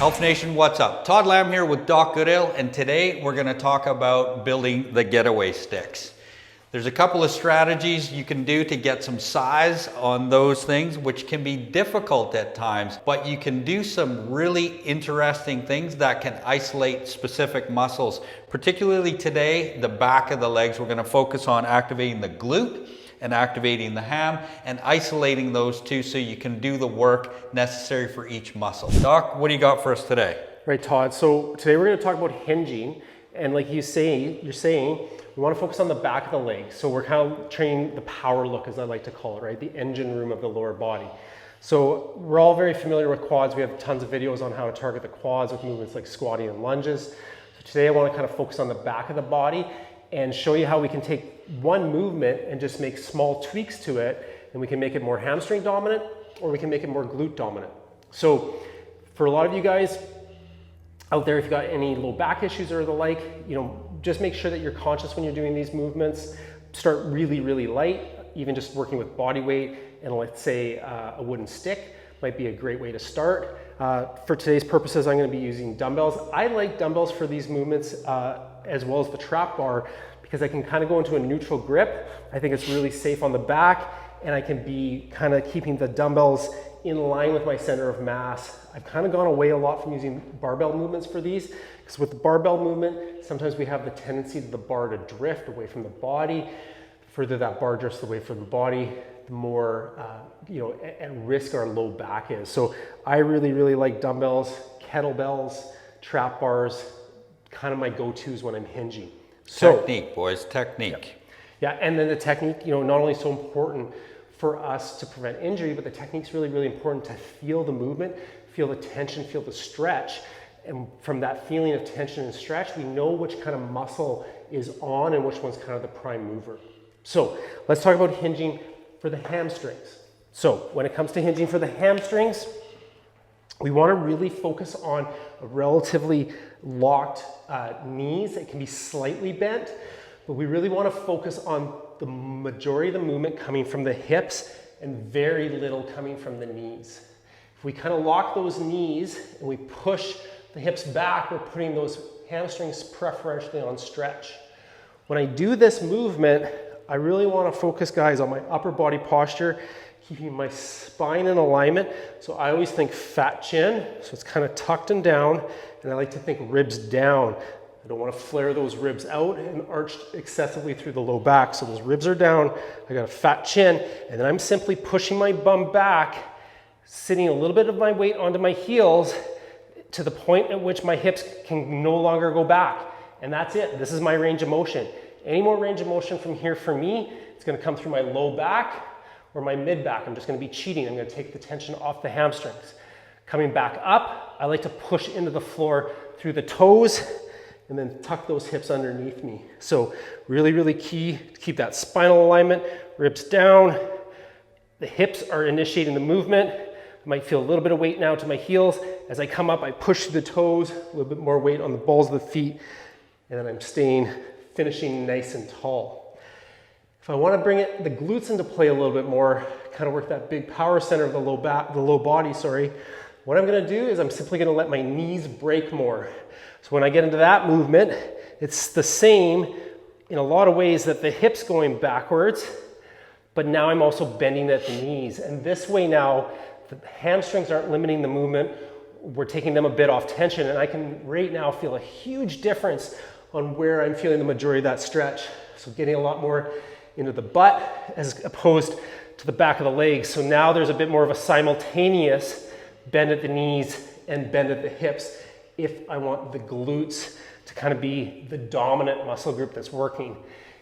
Health Nation, what's up? Todd Lamb here with Doc Goodale, and today we're going to talk about building the Getaway sticks. There's a couple of strategies you can do to get some size on those things, which can be difficult at times, but you can do some really interesting things that can isolate specific muscles. Particularly today, the back of the legs, we're going to focus on activating the glute and activating the ham and isolating those two so you can do the work necessary for each muscle. Doc, what do you got for us today? Right, Todd. So today we're going to talk about hinging, and like you're saying, we want to focus on the back of the leg. So we're kind of training the power look, as I like to call it, right? The engine room of the lower body. So we're all very familiar with quads. We have tons of videos on how to target the quads with movements like squatting and lunges. So today I want to kind of focus on the back of the body and show you how we can take one movement and just make small tweaks to it, and we can make it more hamstring dominant or we can make it more glute dominant. So for a lot of you guys out there, if you've got any low back issues or the like, just make sure that you're conscious when you're doing these movements. Start really, really light. Even just working with body weight and let's say a wooden stick might be a great way to start. For today's purposes, I'm going to be using dumbbells. I like dumbbells for these movements as well as the trap bar because I can kind of go into a neutral grip. I think it's really safe on the back, and I can be kind of keeping the dumbbells in line with my center of mass. I've kind of gone away a lot from using barbell movements for these, because with the barbell movement, sometimes we have the tendency of the bar to drift away from the body. The further that bar drifts away from the body, the more at risk our low back is. So I really, really like dumbbells, kettlebells, trap bars, kind of my go-tos when I'm hinging. So, technique, boys, technique. Yeah, and then the technique, not only so important for us to prevent injury, but the technique's really, really important to feel the movement, feel the tension, feel the stretch. And from that feeling of tension and stretch, we know which kind of muscle is on and which one's kind of the prime mover. So let's talk about hinging for the hamstrings. So when it comes to hinging for the hamstrings, we want to really focus on a relatively locked knees. It can be slightly bent, but we really want to focus on the majority of the movement coming from the hips and very little coming from the knees. If we kind of lock those knees and we push the hips back, we're putting those hamstrings preferentially on stretch. When I do this movement, I really want to focus, guys, on my upper body posture, keeping my spine in alignment. So I always think fat chin, so it's kind of tucked and down, and I like to think ribs down. I don't want to flare those ribs out and arch excessively through the low back. So those ribs are down, I got a fat chin, and then I'm simply pushing my bum back, sitting a little bit of my weight onto my heels to the point at which my hips can no longer go back. And that's it. This is my range of motion. Any more range of motion from here for me, it's going to come through my low back or my mid back. I'm just going to be cheating. I'm going to take the tension off the hamstrings. Coming back up, I like to push into the floor through the toes and then tuck those hips underneath me. So really, really key to keep that spinal alignment, ribs down. The hips are initiating the movement. I might feel a little bit of weight now to my heels. As I come up, I push through the toes, a little bit more weight on the balls of the feet, and then I'm finishing nice and tall. If I want to bring the glutes into play a little bit more, kind of work that big power center of the low body, what I'm going to do is I'm simply going to let my knees break more. So when I get into that movement, it's the same in a lot of ways that the hips going backwards, but now I'm also bending at the knees. And this way now, the hamstrings aren't limiting the movement. We're taking them a bit off tension, and I can right now feel a huge difference on where I'm feeling the majority of that stretch. So getting a lot more into the butt as opposed to the back of the legs. So now there's a bit more of a simultaneous bend at the knees and bend at the hips if I want the glutes to kind of be the dominant muscle group that's working.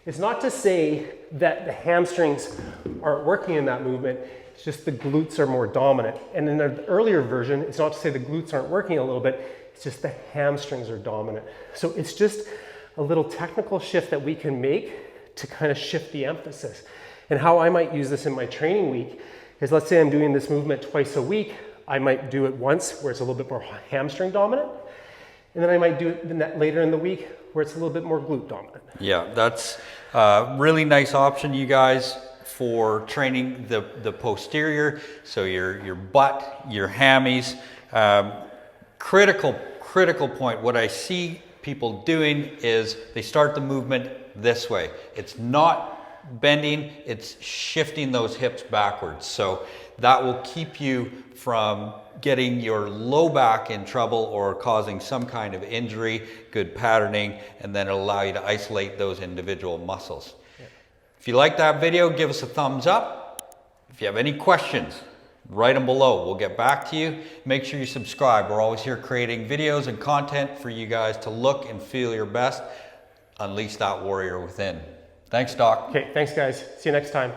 It's not to say that the hamstrings aren't working in that movement, it's just the glutes are more dominant. And in the earlier version, it's not to say the glutes aren't working a little bit, it's just the hamstrings are dominant. So it's just a little technical shift that we can make to kind of shift the emphasis. And how I might use this in my training week is, let's say I'm doing this movement twice a week, I might do it once where it's a little bit more hamstring dominant, and then I might do it later in the week where it's a little bit more glute dominant. Yeah, that's a really nice option, you guys, for training the posterior, so your butt, your hammies. critical point. What I see people doing is they start the movement this way. It's not bending, it's shifting those hips backwards. So that will keep you from getting your low back in trouble or causing some kind of injury, good patterning, and then it'll allow you to isolate those individual muscles. Yeah. If you like that video, give us a thumbs up. If you have any questions, write them below. We'll get back to you. Make sure you subscribe. We're always here creating videos and content for you guys to look and feel your best. Unleash that warrior within. Thanks, Doc. Okay, thanks guys. See you next time.